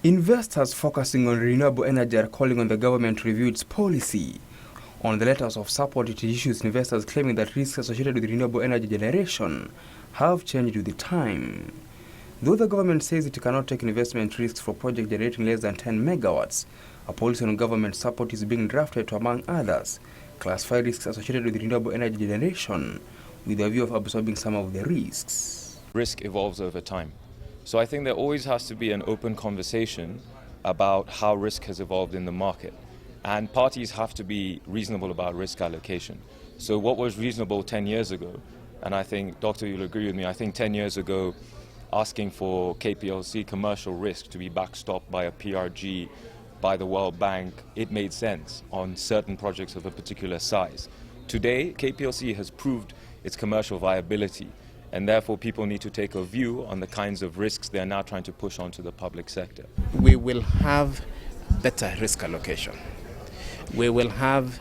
Investors focusing on renewable energy are calling on the government to review its policy. On the letters of support it issues, investors claiming that risks associated with renewable energy generation have changed with the time. Though the government says it cannot take investment risks for projects generating less than 10 megawatts, a policy on government support is being drafted to, among others, classify risks associated with renewable energy generation with a view of absorbing some of the risks. Risk evolves over time. So I think there always has to be an open conversation about how risk has evolved in the market. And parties have to be reasonable about risk allocation. So what was reasonable 10 years ago, and I think, Doctor, you'll agree with me, I think 10 years ago, asking for KPLC commercial risk to be backstopped by a PRG, by the World Bank, it made sense on certain projects of a particular size. Today, KPLC has proved its commercial viability, and therefore people need to take a view on the kinds of risks they are now trying to push onto the public sector. We will have better risk allocation. We will have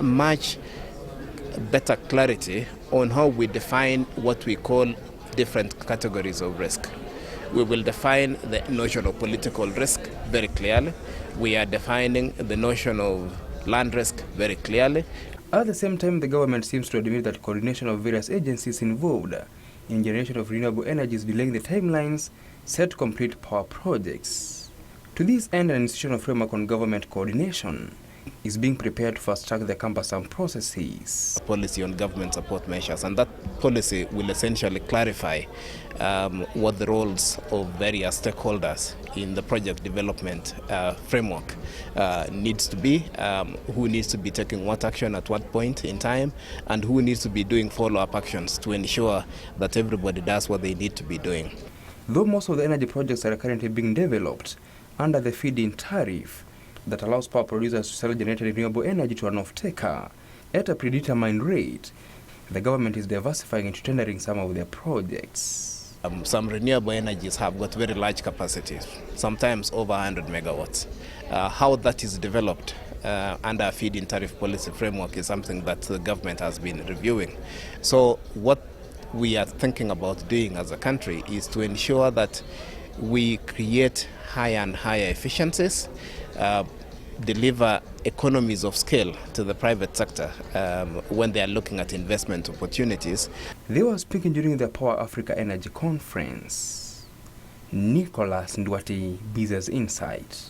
much better clarity on how we define what we call different categories of risk. We will define the notion of political risk very clearly. We are defining the notion of land risk very clearly. At the same time, the government seems to admit that coordination of various agencies involved in generation of renewable energy is delaying the timelines set to complete power projects. To this end, an institutional framework on government coordination is being prepared to fast-track the cumbersome processes. Policy on government support measures, and that policy will essentially clarify what the roles of various stakeholders in the project development framework needs to be, who needs to be taking what action at what point in time, and who needs to be doing follow-up actions to ensure that everybody does what they need to be doing. Though most of the energy projects are currently being developed under the Feedin tariff, that allows power producers to sell generated renewable energy to an off-taker at a predetermined rate, the government is diversifying into tendering some of their projects. Some renewable energies have got very large capacities, sometimes over 100 megawatts. How that is developed under a feed-in tariff policy framework is something that the government has been reviewing. So what we are thinking about doing as a country is to ensure that we create higher and higher efficiencies, deliver economies of scale to the private sector when they are looking at investment opportunities. They were speaking during the Power Africa Energy Conference. Nicholas Ndwati, Business Insight.